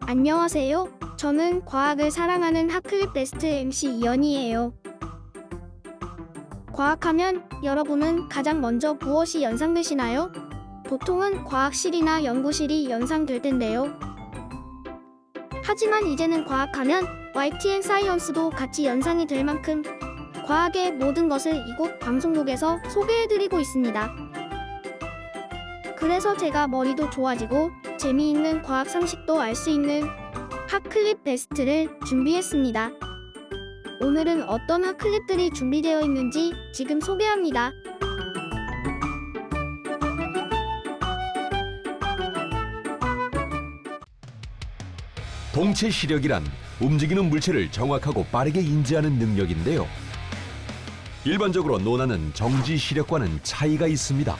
안녕하세요. 저는 과학을 사랑하는 핫클립 베스트 MC 이연이에요. 과학하면 여러분은 가장 먼저 무엇이 연상되시나요? 보통은 과학실이나 연구실이 연상될 텐데요. 하지만 이제는 과학하면 YTN 사이언스도 같이 연상이 될 만큼 과학의 모든 것을 이곳 방송국에서 소개해드리고 있습니다. 그래서 제가 머리도 좋아지고 재미있는 과학 상식도 알 수 있는 핫클립 베스트를 준비했습니다. 오늘은 어떤 핫클립들이 준비되어 있는지 지금 소개합니다. 동체 시력이란 움직이는 물체를 정확하고 빠르게 인지하는 능력인데요. 일반적으로 논하는 정지 시력과는 차이가 있습니다.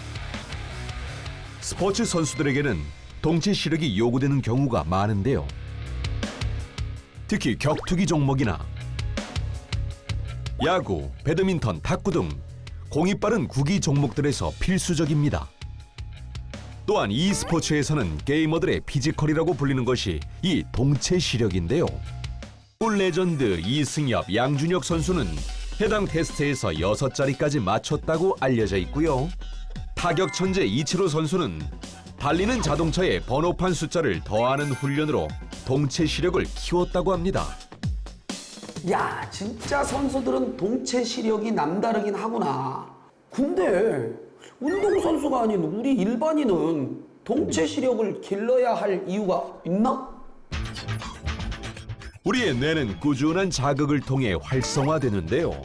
스포츠 선수들에게는 동체 시력이 요구되는 경우가 많은데요. 특히 격투기 종목이나 야구, 배드민턴, 탁구 등 공이 빠른 구기 종목들에서 필수적입니다. 또한 이 스포츠에서는 게이머들의 피지컬이라고 불리는 것이 이 동체 시력인데요. 올 레전드 이승엽, 양준혁 선수는 해당 테스트에서 6자리까지 맞췄다고 알려져 있고요. 타격 천재 이치로 선수는 달리는 자동차의 번호판 숫자를 더하는 훈련으로 동체 시력을 키웠다고 합니다. 야, 진짜 선수들은 동체 시력이 남다르긴 하구나. 근데 운동선수가 아닌 우리 일반인은 동체 시력을 길러야 할 이유가 있나? 우리의 뇌는 꾸준한 자극을 통해 활성화되는데요.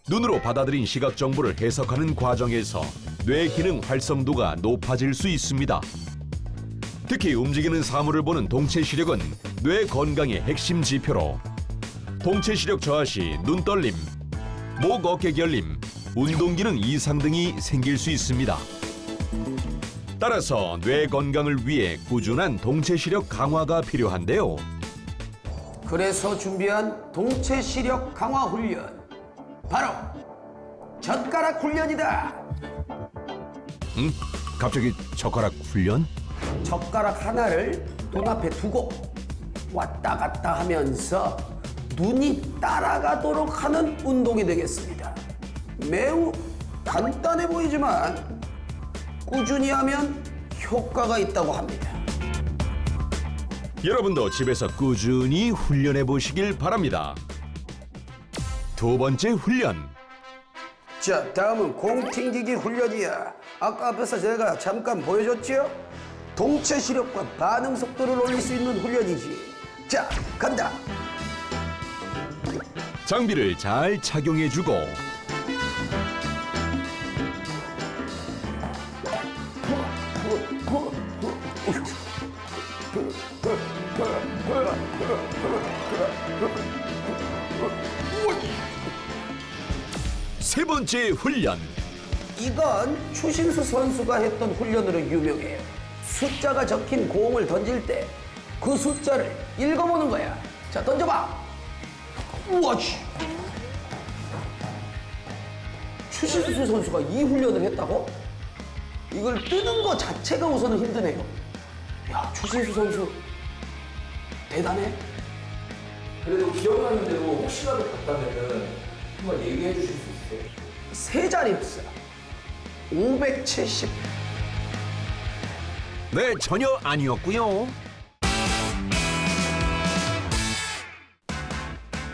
눈으로 받아들인 시각 정보를 해석하는 과정에서 뇌 기능 활성도가 높아질 수 있습니다. 특히 움직이는 사물을 보는 동체 시력은 뇌 건강의 핵심 지표로 동체 시력 저하 시 눈떨림, 목 어깨 결림, 운동 기능 이상 등이 생길 수 있습니다. 따라서 뇌 건강을 위해 꾸준한 동체 시력 강화가 필요한데요. 그래서 준비한 동체 시력 강화 훈련, 바로 젓가락 훈련이다. 갑자기 젓가락 훈련? 젓가락 하나를 눈앞에 두고 왔다 갔다 하면서 눈이 따라가도록 하는 운동이 되겠습니다. 매우 간단해 보이지만 꾸준히 하면 효과가 있다고 합니다. 여러분도 집에서 꾸준히 훈련해 보시길 바랍니다. 두 번째 훈련. 자, 다음은 공 튕기기 훈련이야. 아까 앞에서 제가 잠깐 보여줬죠? 동체 시력과 반응 속도를 올릴 수 있는 훈련이지. 자, 간다. 장비를 잘 착용해주고 세 번째 훈련. 이건 추신수 선수가 했던 훈련으로 유명해요. 숫자가 적힌 공을 던질 때 그 숫자를 읽어보는 거야. 자, 던져봐. 우와, 추신수 선수가 이 훈련을 했다고? 이걸 뜨는 거 자체가 우선은 힘드네요. 야, 추신수 선수 대단해. 그래도 기억나는 대로 혹시라도 봤다면은 한번 얘기해 주실 수 있어요? 세 자릿수 570. 네, 전혀 아니었고요.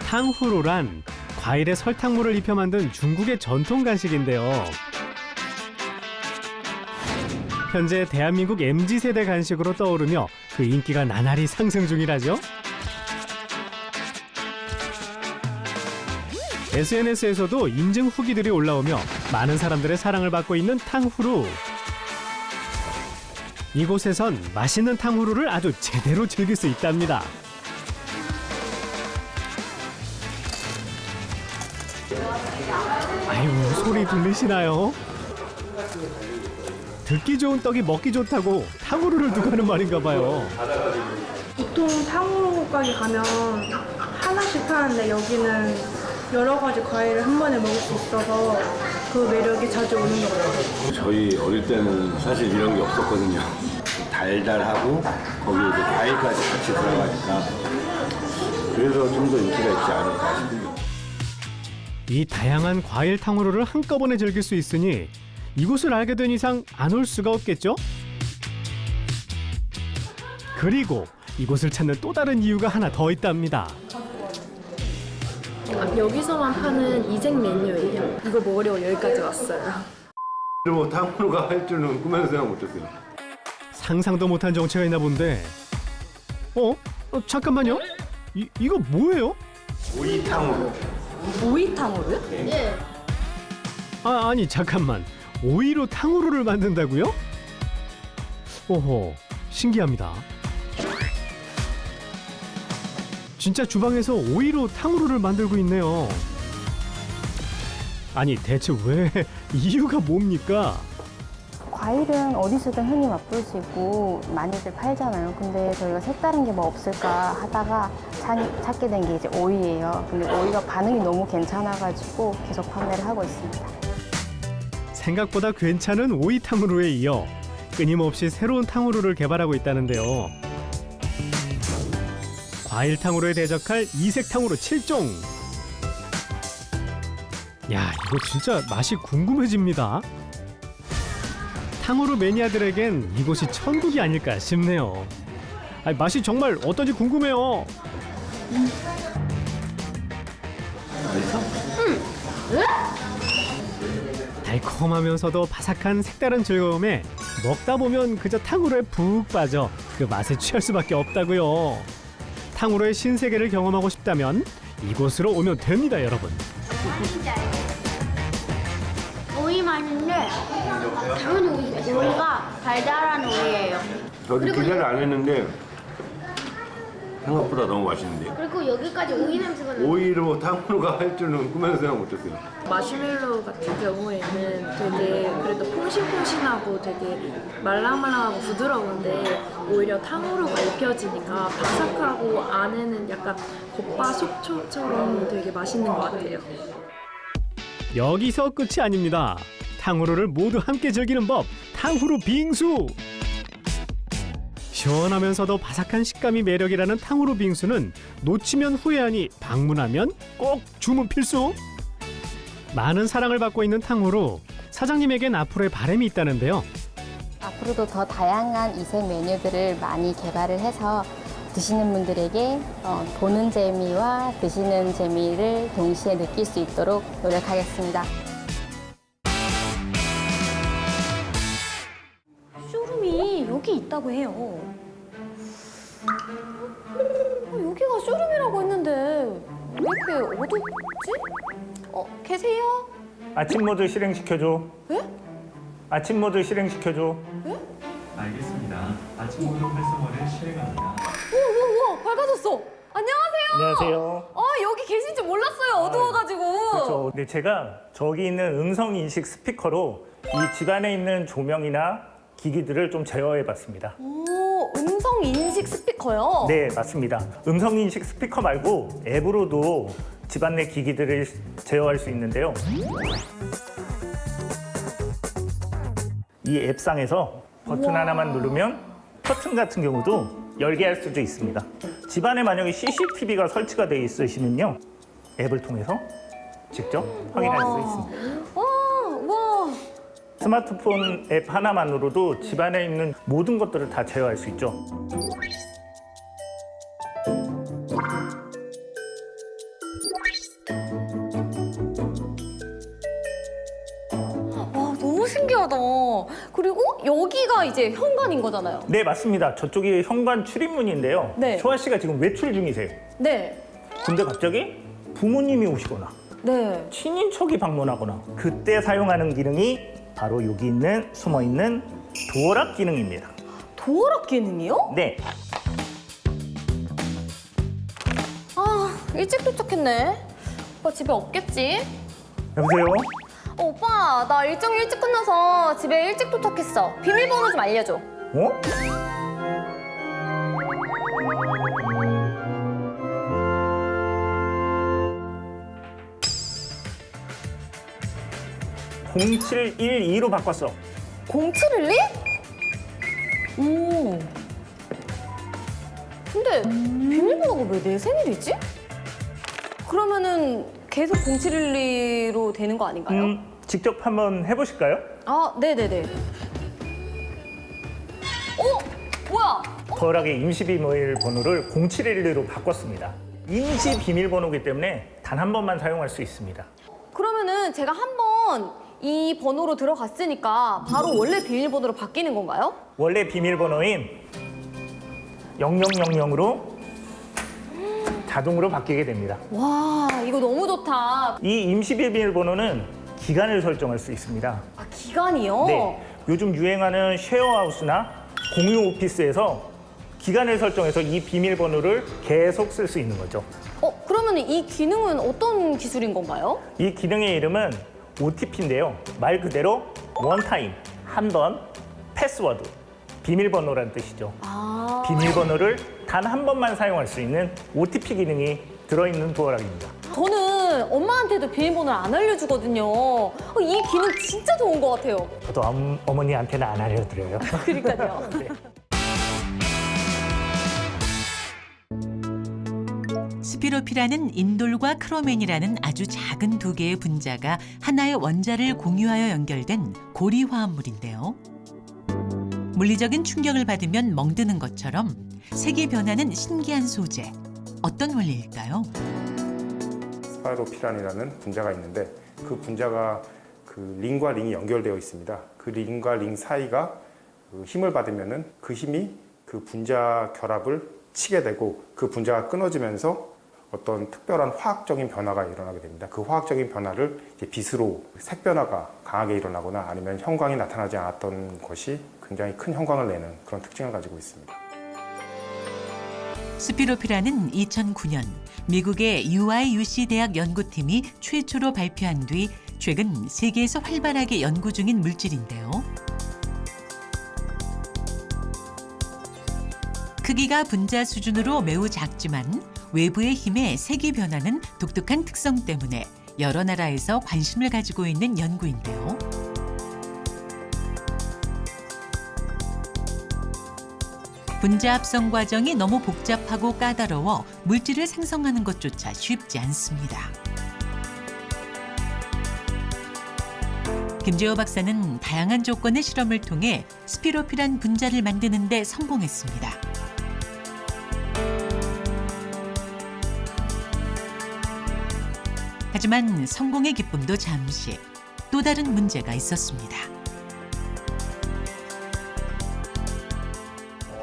탕후루란 과일에 설탕물을 입혀 만든 중국의 전통 간식인데요. 현재 대한민국 MZ세대 간식으로 떠오르며 그 인기가 나날이 상승 중이라죠. SNS에서도 인증 후기들이 올라오며 많은 사람들의 사랑을 받고 있는 탕후루. 이곳에선 맛있는 탕후루를 아주 제대로 즐길 수 있답니다. 아이고, 소리 들리시나요? 듣기 좋은 떡이 먹기 좋다고 탕후루를 두고 하는 말인가 봐요. 보통 탕후루 가게 가면 하나씩 파는데 여기는 여러 가지 과일을 한 번에 먹을 수 있어서 그 매력이 자주 오는 것 같아요. 저희 어릴 때는 사실 이런 게 없었거든요. 달달하고 거기에 이제 과일까지 같이 들어가니까 그래서 좀 더 인기가 있지 않을까 싶습니다. 이 다양한 과일 탕후루를 한꺼번에 즐길 수 있으니 이곳을 알게 된 이상 안 올 수가 없겠죠? 그리고 이곳을 찾는 또 다른 이유가 하나 더 있답니다. 여기서만 파는 이색 메뉴예요. 이거 먹으려고 여기까지 왔어요. 뭐 탕후루가 할 줄은 꿈에도 생각 못했어요. 상상도 못한 정체가 있나 본데. 잠깐만요. 이거 뭐예요? 오이탕후루. 오이탕후루요? 아니 잠깐만. 오이로 탕후루를 만든다고요? 오호, 신기합니다. 진짜 주방에서 오이로 탕후루를 만들고 있네요. 아니 대체 왜 이유가 뭡니까? 과일은 어디서든 흔히 맛볼 수 있고 많이들 팔잖아요. 근데 저희가 색다른 게 뭐 없을까 하다가 찾게 된 게 이제 오이예요. 근데 오이가 반응이 너무 괜찮아가지고 계속 판매를 하고 있습니다. 생각보다 괜찮은 오이 탕후루에 이어 끊임없이 새로운 탕후루를 개발하고 있다는데요. 과일 탕후루에 대적할 이색 탕후루 7종. 야, 이거 진짜 맛이 궁금해집니다. 탕후루 매니아들에겐 이곳이 천국이 아닐까 싶네요. 맛이 정말 어떤지 궁금해요. 달콤하면서도 바삭한 색다른 즐거움에 먹다 보면 그저 탕후루에 푹 빠져 그 맛에 취할 수밖에 없다고요. 탕후루의 신세계를 경험하고 싶다면 이곳으로 오면 됩니다, 여러분. 오이 맛인데 당연히 오이가 달달한 오이예요. 저도 기대를 안 했는데 생각보다 너무 맛있는데요. 그리고 여기까지 오이 냄새가 나요. 오이로 탕후루가 할 줄은 꿈에도 생각 못했어요. 마시멜로우 같은 경우에는 되게 그래도 퐁신퐁신하고 되게 말랑말랑하고 부드러운데 오히려 탕후루가 입혀지니까 바삭하고 안에는 약간 겉바 속초처럼 되게 맛있는 것 같아요. 여기서 끝이 아닙니다. 탕후루를 모두 함께 즐기는 법, 탕후루 빙수! 시원하면서도 바삭한 식감이 매력이라는 탕후루 빙수는 놓치면 후회하니 방문하면 꼭 주문 필수! 많은 사랑을 받고 있는 탕후루, 사장님에겐 앞으로의 바람이 있다는데요. 앞으로도 더 다양한 이색 메뉴들을 많이 개발을 해서 드시는 분들에게 보는 재미와 드시는 재미를 동시에 느낄 수 있도록 노력하겠습니다. 쇼룸이 여기 있다고 해요. 여기가 쇼룸이라고 했는데 왜 이렇게 어둡지? 계세요? 아침 모드 실행시켜줘. 네? 아침 모드 실행시켜줘. 알겠습니다. 아침 모드 활성화를 실행합니다. 우와 밝아졌어. 안녕하세요. 안녕하세요. 여기 계신지 몰랐어요. 어두워가지고. 그렇죠. 근데 제가 저기 있는 음성 인식 스피커로 이 집안에 있는 조명이나 기기들을 좀 제어해봤습니다. 오, 음성 인식 스피커요? 네, 맞습니다. 음성 인식 스피커 말고 앱으로도 집안 내 기기들을 제어할 수 있는데요. 이 앱상에서 버튼 하나만 누르면 커튼 같은 경우도 열게 할 수도 있습니다. 집안에 만약에 CCTV가 설치가 되어 있으시면요, 앱을 통해서 직접 확인할 수 있습니다. 와. 스마트폰 앱 하나만으로도 집안에 있는 모든 것들을 다 제어할 수 있죠. 와, 너무 신기하다. 그리고 여기가 이제 현관인 거잖아요. 네, 맞습니다. 저쪽이 현관 출입문인데요. 네. 소아 씨가 지금 외출 중이세요. 네. 근데 갑자기 부모님이 오시거나 네. 친인척이 방문하거나 그때 사용하는 기능이 바로 여기 있는 숨어있는 도어락 기능입니다. 도어락 기능이요? 네, 일찍 도착했네. 오빠 집에 없겠지? 여보세요? 오빠, 나 일정 일찍 끝나서 집에 일찍 도착했어. 비밀번호 좀 알려줘. 어? (0712로) 바꿨어. 0712? 오. 근데 비밀번호가 왜 내 생일이지? 그러면은 계속 0712로 되는 거 아닌가요? 직접 한번 해보실까요? 아, 네네네. 뭐야? 부활하게 임시 비밀번호를 0712로 바꿨습니다. 임시 비밀번호이기 때문에 단 한 번만 사용할 수 있습니다. 그러면은 제가 한번 이 번호로 들어갔으니까 바로 원래 비밀번호로 바뀌는 건가요? 원래 비밀번호인 0000으로 자동으로 바뀌게 됩니다. 와, 이거 너무 좋다. 이 임시 비밀번호는 기간을 설정할 수 있습니다. 아, 기간이요? 네, 요즘 유행하는 쉐어하우스나 공유 오피스에서 기간을 설정해서 이 비밀번호를 계속 쓸 수 있는 거죠. 그러면 이 기능은 어떤 기술인 건가요? 이 기능의 이름은 OTP인데요. 말 그대로 원타임, 한 번, 패스워드, 비밀번호라는 뜻이죠. 아. 비밀번호를 단 한 번만 사용할 수 있는 OTP 기능이 들어있는 두어락입니다. 저는 엄마한테도 비밀번호를 안 알려주거든요. 이 기능 진짜 좋은 것 같아요. 저도 어머니한테는 안 알려드려요. 그러니까요. 네. 스피로피라는 인돌과 크로멘이라는 아주 작은 두 개의 분자가 하나의 원자를 공유하여 연결된 고리 화합물인데요. 물리적인 충격을 받으면 멍드는 것처럼 색이 변하는 신기한 소재. 어떤 원리일까요? 스파이로피란이라는 분자가 있는데 그 분자가 그 링과 링이 연결되어 있습니다. 그 링과 링 사이가 그 힘을 받으면은 그 힘이 그 분자 결합을 치게 되고 그 분자가 끊어지면서 어떤 특별한 화학적인 변화가 일어나게 됩니다. 그 화학적인 변화를 이제 빛으로 색 변화가 강하게 일어나거나 아니면 형광이 나타나지 않았던 것이 굉장히 큰 형광을 내는 그런 특징을 가지고 있습니다. 스피로피라는 2009년 미국의 UIUC 대학 연구팀이 최초로 발표한 뒤 최근 세계에서 활발하게 연구 중인 물질인데요. 크기가 분자 수준으로 매우 작지만 외부의 힘에 색이 변하는 독특한 특성 때문에 여러 나라에서 관심을 가지고 있는 연구인데요. 분자 합성 과정이 너무 복잡하고 까다로워 물질을 생성하는 것조차 쉽지 않습니다. 김재호 박사는 다양한 조건의 실험을 통해 스피로피란 분자를 만드는 데 성공했습니다. 하지만 성공의 기쁨도 잠시, 또 다른 문제가 있었습니다.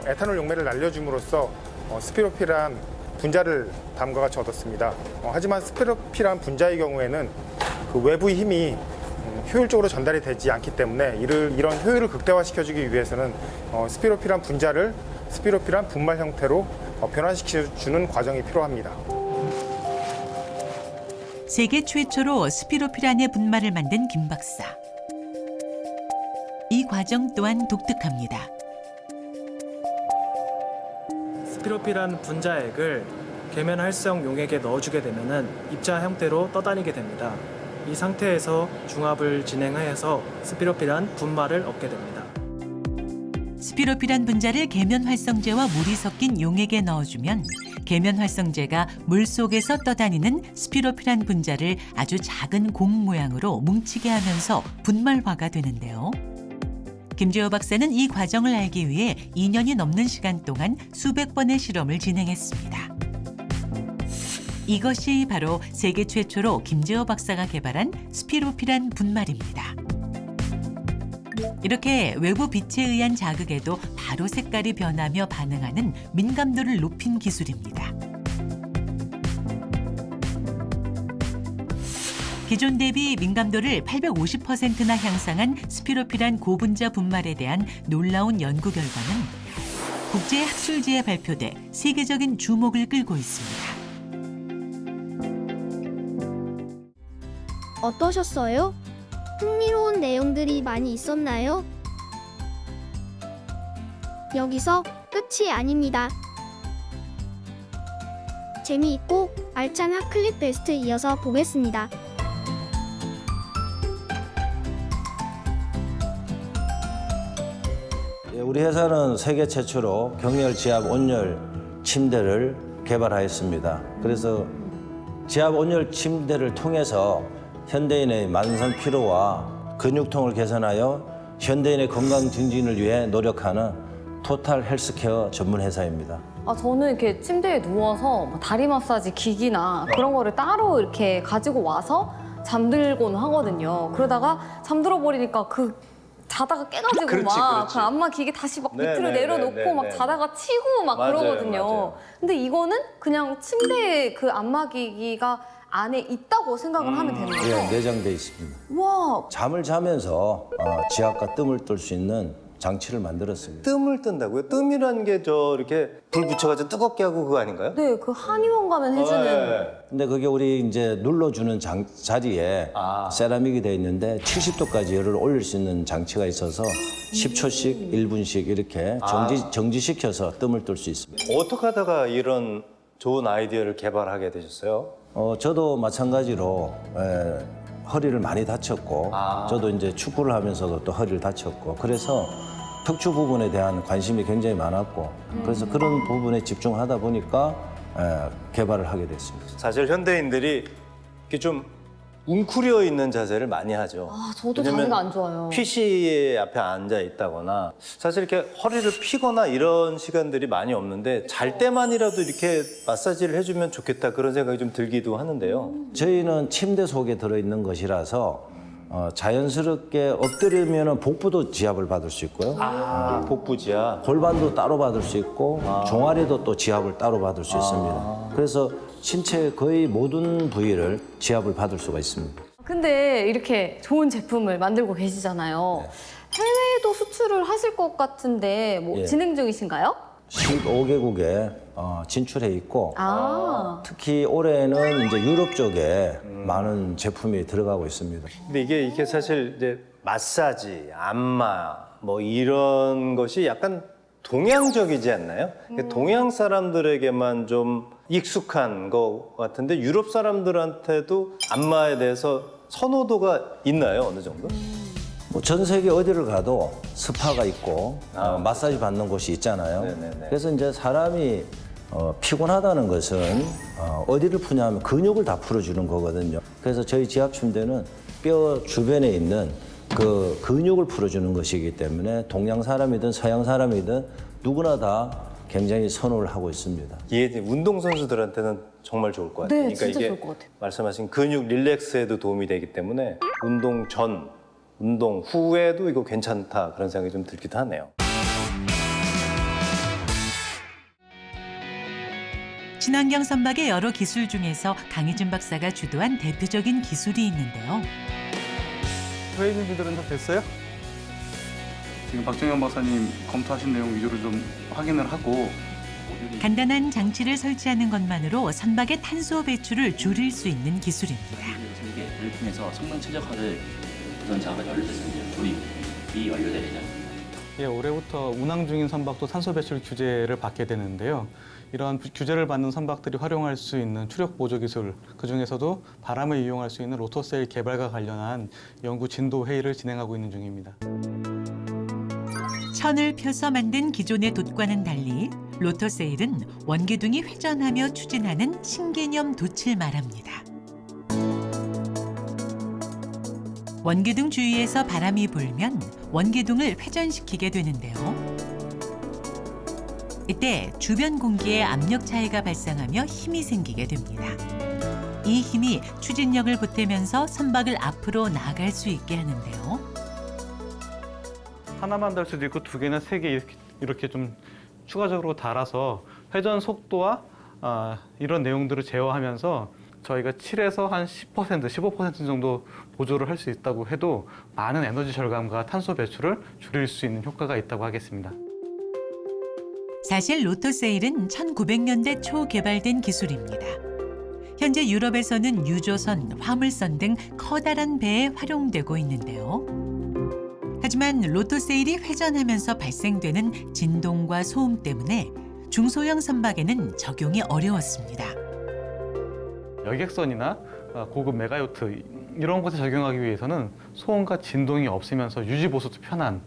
에탄올 용매를 날려줌으로써 스피로피란 분자를 다음과 같이 얻었습니다. 하지만 스피로피란 분자의 경우에는 그 외부의 힘이 효율적으로 전달이 되지 않기 때문에 이런 효율을 극대화시켜주기 위해서는 스피로피란 분자를 스피로피란 분말 형태로 변화시켜주는 과정이 필요합니다. 세계 최초로 스피로피란의 분말을 만든 김 박사. 이 과정 또한 독특합니다. 스피로피란 분자액을 계면 활성 용액에 넣어주게 되면은 입자 형태로 떠다니게 됩니다. 이 상태에서 중합을 진행해서 스피로피란 분말을 얻게 됩니다. 스피로피란 분자를 계면 활성제와 물이 섞인 용액에 넣어주면 계면 활성제가 물속에서 떠다니는 스피로피란 분자를 아주 작은 공 모양으로 뭉치게 하면서 분말화가 되는데요. 김재호 박사는 이 과정을 알기 위해 2년이 넘는 시간 동안 수백 번의 실험을 진행했습니다. 이것이 바로 세계 최초로 김재호 박사가 개발한 스피로피란 분말입니다. 이렇게 외부 빛에 의한 자극에도 바로 색깔이 변하며 반응하는 민감도를 높인 기술입니다. 기존 대비 민감도를 850%나 향상한 스피로피란 고분자 분말에 대한 놀라운 연구 결과는 국제 학술지에 발표돼 세계적인 주목을 끌고 있습니다. 어떠셨어요? 흥미로운 내용들이 많이 있었나요? 여기서 끝이 아닙니다. 재미있고 알찬 핫클립 베스트 이어서 보겠습니다. 우리 회사는 세계 최초로 경열 지압 온열 침대를 개발하였습니다. 그래서 지압 온열 침대를 통해서 현대인의 만성 피로와 근육통을 개선하여 현대인의 건강 증진을 위해 노력하는 토탈 헬스케어 전문 회사입니다. 저는 이렇게 침대에 누워서 뭐 다리 마사지 기기나 그런 거를 따로 이렇게 가지고 와서 잠들곤 하거든요. 그러다가 잠들어 버리니까 자다가 깨가지고 막 그 안마 기계 다시 막 밑으로 내려놓고 막 자다가 치고 막 그러거든요. 근데 이거는 그냥 침대에 그 안마 기기가 안에 있다고 생각을 하면 되는 거죠? 예, 내장돼 있습니다. 와, 잠을 자면서 지압과 뜸을 뜰 수 있는 장치를 만들었습니다. 뜸을 뜬다고요? 뜸이라는 게 이렇게 불 붙여가지고 뜨겁게 하고 그거 아닌가요? 네, 그 한의원 가면 해주는. 근데 그게 우리 이제 눌러주는 자리에 세라믹이 되어 있는데 70도까지 열을 올릴 수 있는 장치가 있어서 10초씩, 1분씩 이렇게 정지시켜서 뜸을 뜰 수 있습니다. 어떻게 하다가 이런 좋은 아이디어를 개발하게 되셨어요? 저도 마찬가지로 허리를 많이 다쳤고 저도 이제 축구를 하면서도 또 허리를 다쳤고 그래서 척추 부분에 대한 관심이 굉장히 많았고 그래서 그런 부분에 집중하다 보니까 개발을 하게 됐습니다. 사실 현대인들이 이렇게 좀 웅크려 있는 자세를 많이 하죠. 저도 자세가 안 좋아요. PC 앞에 앉아 있다거나 사실 이렇게 허리를 피거나 이런 시간들이 많이 없는데 잘 때만이라도 이렇게 마사지를 해주면 좋겠다 그런 생각이 좀 들기도 하는데요. 저희는 침대 속에 들어있는 것이라서 자연스럽게 엎드리면 복부도 지압을 받을 수 있고요. 복부 지압. 골반도 따로 받을 수 있고 종아리도 또 지압을 따로 받을 수 있습니다. 그래서 신체 거의 모든 부위를 지압을 받을 수가 있습니다. 근데 이렇게 좋은 제품을 만들고 계시잖아요. 해외에도 수출을 하실 것 같은데 뭐 예. 진행 중이신가요? 15개국에 진출해 있고 특히 올해는 이제 유럽 쪽에 많은 제품이 들어가고 있습니다. 근데 이게 사실 이제 마사지, 안마 뭐 이런 것이 약간 동양적이지 않나요? 동양 사람들에게만 좀 익숙한 것 같은데 유럽 사람들한테도 안마에 대해서 선호도가 있나요? 어느 정도? 전 세계 어디를 가도 스파가 있고 마사지 받는 곳이 있잖아요. 그래서 이제 사람이 피곤하다는 것은 어디를 푸냐면 근육을 다 풀어주는 거거든요. 그래서 저희 지압 침대는 뼈 주변에 있는 그 근육을 풀어주는 것이기 때문에 동양 사람이든 서양 사람이든 누구나 다 굉장히 선호를 하고 있습니다. 이게 운동 선수들한테는 정말 좋을 것 같아요. 네, 진짜 좋을 것 같아요. 말씀하신 근육 릴렉스에도 도움이 되기 때문에 운동 전, 운동 후에도 이거 괜찮다 그런 생각이 좀 들기도 하네요. 친환경 선박의 여러 기술 중에서 강희준 박사가 주도한 대표적인 기술이 있는데요. 회의 준비들은 다 됐어요? 지금 박정현 박사님 검토하신 내용 위주로 좀 확인을 하고 간단한 장치를 설치하는 것만으로 선박의 탄소 배출을 줄일 수 있는 기술입니다. 설계를 통해서 성능 최적화를 우선 작업이 완료됐습니다. 조립이 완료됩니다. 예, 올해부터 운항 중인 선박도 탄소 배출 규제를 받게 되는데요. 이러한 규제를 받는 선박들이 활용할 수 있는 추력 보조 기술, 그중에서도 바람을 이용할 수 있는 로토세일 개발과 관련한 연구 진도 회의를 진행하고 있는 중입니다. 천을 펴서 만든 기존의 돛과는 달리 로터세일은 원기둥이 회전하며 추진하는 신개념 돛을 말합니다. 원기둥 주위에서 바람이 불면 원기둥을 회전시키게 되는데요. 이때 주변 공기에 압력 차이가 발생하며 힘이 생기게 됩니다. 이 힘이 추진력을 보태면서 선박을 앞으로 나아갈 수 있게 하는데요. 하나만 달 수도 있고 두 개나 세 개 이렇게 좀 추가적으로 달아서 회전 속도와 이런 내용들을 제어하면서 저희가 7에서 한 10%, 15% 정도 보조를 할 수 있다고 해도 많은 에너지 절감과 탄소 배출을 줄일 수 있는 효과가 있다고 하겠습니다. 사실 로터세일은 1900년대 초 개발된 기술입니다. 현재 유럽에서는 유조선, 화물선 등 커다란 배에 활용되고 있는데요. 하지만 로터세일이 회전하면서 발생되는 진동과 소음 때문에 중소형 선박에는 적용이 어려웠습니다. 여객선이나 고급 메가요트 이런 곳에 적용하기 위해서는 소음과 진동이 없으면서 유지 보수도 편한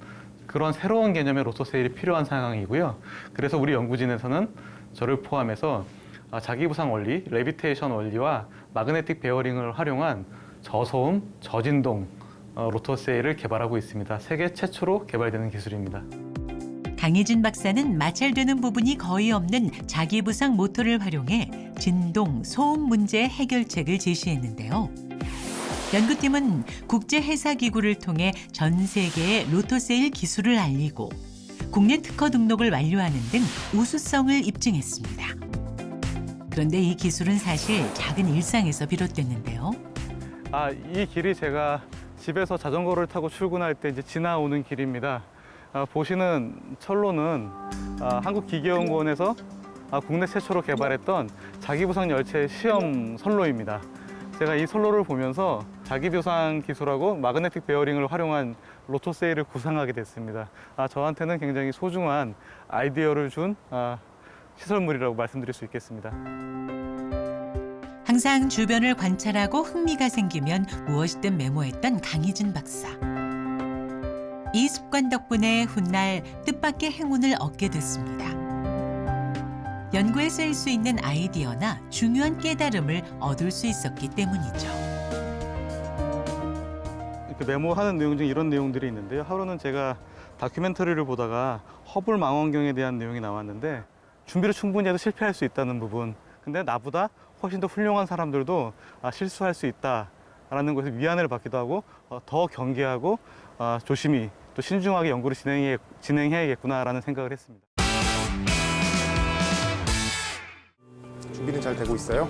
그런 새로운 개념의 로터 세일이 필요한 상황이고요. 그래서 우리 연구진에서는 저를 포함해서 자기부상 원리, 레비테이션 원리와 마그네틱 베어링을 활용한 저소음, 저진동 로터 세일을 개발하고 있습니다. 세계 최초로 개발되는 기술입니다. 강희진 박사는 마찰되는 부분이 거의 없는 자기부상 모터를 활용해 진동, 소음 문제 해결책을 제시했는데요. 연구팀은 국제회사기구를 통해 전 세계에 로터세일 기술을 알리고 국내 특허 등록을 완료하는 등 우수성을 입증했습니다. 그런데 이 기술은 사실 작은 일상에서 비롯됐는데요. 이 길이 제가 집에서 자전거를 타고 출근할 때 이제 지나오는 길입니다. 보시는 철로는 한국기계연구원에서 국내 최초로 개발했던 자기부상 열차의 시험 선로입니다. 제가 이 선로를 보면서 자기부상 기술하고 마그네틱 베어링을 활용한 로터세일을 구상하게 됐습니다. 저한테는 굉장히 소중한 아이디어를 준 시설물이라고 말씀드릴 수 있겠습니다. 항상 주변을 관찰하고 흥미가 생기면 무엇이든 메모했던 강희진 박사. 이 습관 덕분에 훗날 뜻밖의 행운을 얻게 됐습니다. 연구에 쓰일 수 있는 아이디어나 중요한 깨달음을 얻을 수 있었기 때문이죠. 이렇게 메모하는 내용 중에 이런 내용들이 있는데요. 하루는 제가 다큐멘터리를 보다가 허블 망원경에 대한 내용이 나왔는데 준비를 충분히 해도 실패할 수 있다는 부분. 근데 나보다 훨씬 더 훌륭한 사람들도 실수할 수 있다라는 것에 위안을 받기도 하고 더 경계하고 조심히 또 신중하게 연구를 진행해야겠구나라는 생각을 했습니다. 준비는 잘 되고 있어요?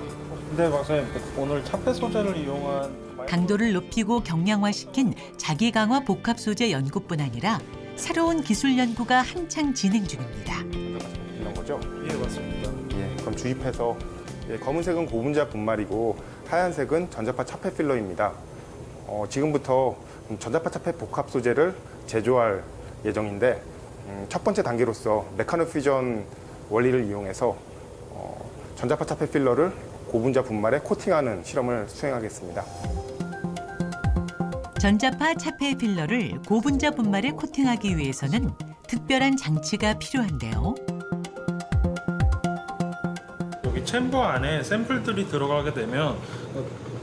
네, 박사님. 오늘 차폐 소재를 이용한 강도를 높이고 경량화시킨 자기 강화 복합 소재 연구뿐 아니라 새로운 기술 연구가 한창 진행 중입니다. 이런 거죠? 예, 맞습니다. 예, 그럼 주입해서 검은색은 고분자 분말이고 하얀색은 전자파 차폐 필러입니다. 지금부터 전자파 차폐 복합 소재를 제조할 예정인데 첫 번째 단계로서 메카노 퓨전 원리를 이용해서 전자파 차폐 필러를 고분자 분말에 코팅하는 실험을 수행하겠습니다. 전자파 차폐 필러를 고분자 분말에 코팅하기 위해서는 특별한 장치가 필요한데요. 여기 챔버 안에 샘플들이 들어가게 되면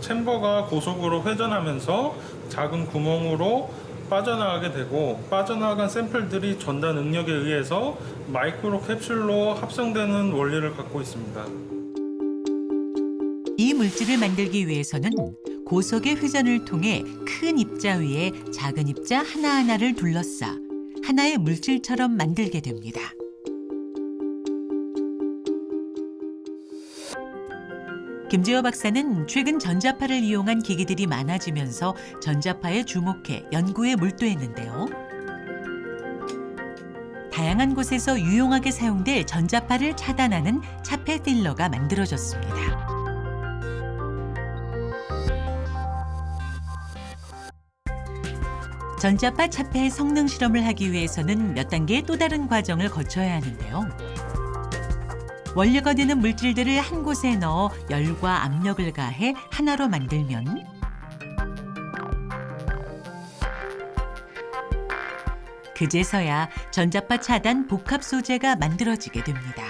챔버가 고속으로 회전하면서 작은 구멍으로 빠져나가게 되고 빠져나간 샘플들이 전달 능력에 의해서 마이크로 캡슐로 합성되는 원리를 갖고 있습니다. 이 물질을 만들기 위해서는 고속의 회전을 통해 큰 입자 위에 작은 입자 하나하나를 둘러싸 하나의 물질처럼 만들게 됩니다. 김재호 박사는 최근 전자파를 이용한 기기들이 많아지면서 전자파에 주목해 연구에 몰두했는데요. 다양한 곳에서 유용하게 사용될 전자파를 차단하는 차폐 필러가 만들어졌습니다. 전자파 차폐 성능 실험을 하기 위해서는 몇 단계의 또 다른 과정을 거쳐야 하는데요. 원료가 되는 물질들을 한 곳에 넣어 열과 압력을 가해 하나로 만들면 그제서야 전자파 차단 복합 소재가 만들어지게 됩니다.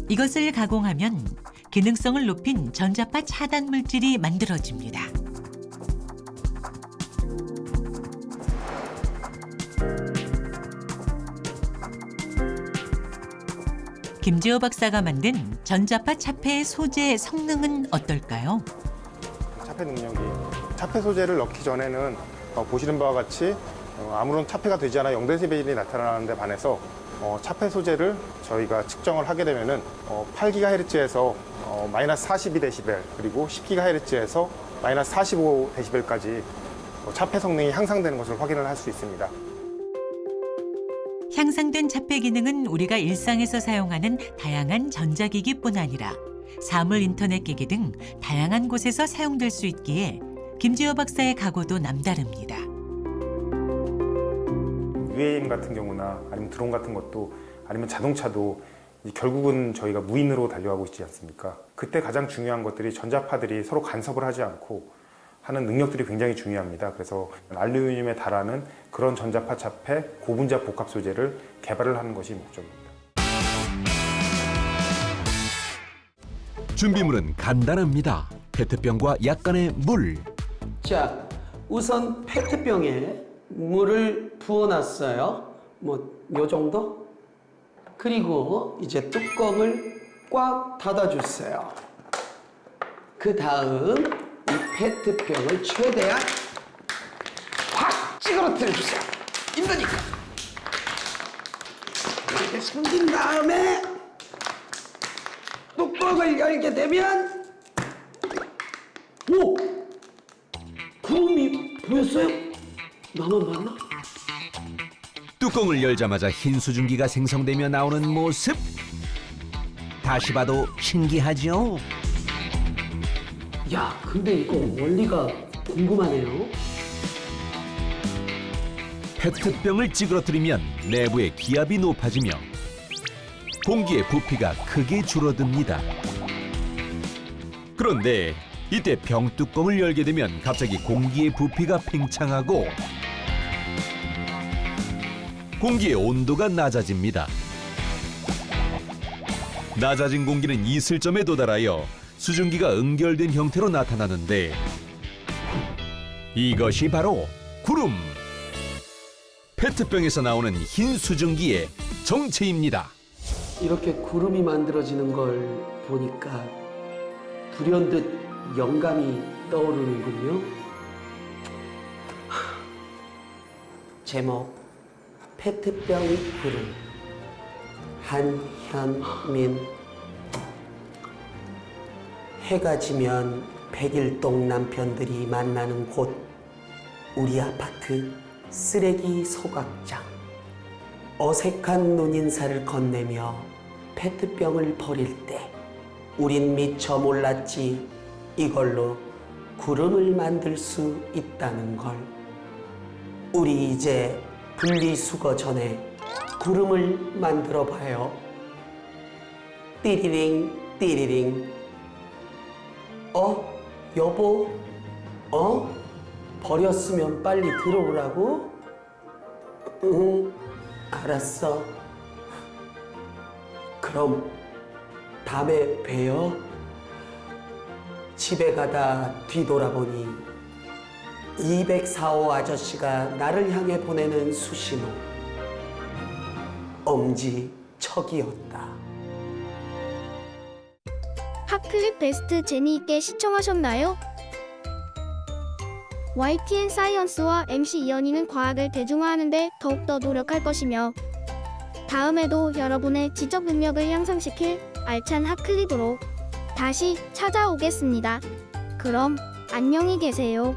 이것을 가공하면 기능성을 높인 전자파 차단 물질이 만들어집니다. 김재호 박사가 만든 전자파 차폐 소재 성능은 어떨까요? 차폐 능력이 차폐 소재를 넣기 전에는 보시는 바와 같이 아무런 차폐가 되지 않아 영대세벨이 나타나는 데 반해서 차폐 소재를 저희가 측정을 하게 되면은 8GHz에서 마이너스 42dB 그리고 10GHz에서 마이너스 45dB까지 차폐 성능이 향상되는 것을 확인을 할 수 있습니다. 향상된 차폐 기능은 우리가 일상에서 사용하는 다양한 전자기기뿐 아니라 사물 인터넷 기기 등 다양한 곳에서 사용될 수 있기에 김재호 박사의 각오도 남다릅니다. UAM 같은 경우나 아니면 드론 같은 것도 아니면 자동차도 결국은 저희가 무인으로 달려가고 있지 않습니까? 그때 가장 중요한 것들이 전자파들이 서로 간섭을 하지 않고 하는 능력들이 굉장히 중요합니다. 그래서 알루미늄에 달하는 그런 전자파 차폐 고분자 복합 소재를 개발을 하는 것이 목적입니다. 준비물은 간단합니다. 페트병과 약간의 물. 자, 우선 페트병에 물을 부어놨어요. 뭐 요 정도? 그리고 이제 뚜껑을 꽉 닫아주세요. 그 다음 이 페트병을 최대한 확 찌그러뜨려 주세요. 힘드니까. 이렇게 숨긴 다음에 뚜껑을 열게 되면 오! 구름이 보였어요? 나만 봤나? 뚜껑을 열자마자 흰 수증기가 생성되며 나오는 모습. 다시 봐도 신기하죠? 야, 근데 이거 원리가 궁금하네요. 페트병을 찌그러뜨리면 내부의 기압이 높아지며 공기의 부피가 크게 줄어듭니다. 그런데 이때 병 뚜껑을 열게 되면 갑자기 공기의 부피가 팽창하고 공기의 온도가 낮아집니다. 낮아진 공기는 이슬점에 도달하여 수증기가 응결된 형태로 나타나는데 이것이 바로 구름. 페트병에서 나오는 흰 수증기의 정체입니다. 이렇게 구름이 만들어지는 걸 보니까 불현듯 영감이 떠오르는군요. 제목 페트병 구름. 한현민. 해가 지면 백일동 남편들이 만나는 곳, 우리 아파트 쓰레기 소각장. 어색한 눈인사를 건네며 페트병을 버릴 때 우린 미처 몰랐지 이걸로 구름을 만들 수 있다는 걸. 우리 이제 분리수거 전에 구름을 만들어 봐요. 띠리링 띠리링. 여보? 버렸으면 빨리 들어오라고? 응, 알았어. 그럼 다음에 봬요. 집에 가다 뒤돌아보니 204호 아저씨가 나를 향해 보내는 수신호. 엄지척이었다. 핫클립 베스트 재미있게 시청하셨나요? YTN 사이언스와 MC 이연희는 과학을 대중화하는 데 더욱더 노력할 것이며 다음에도 여러분의 지적 능력을 향상시킬 알찬 핫클립으로 다시 찾아오겠습니다. 그럼 안녕히 계세요.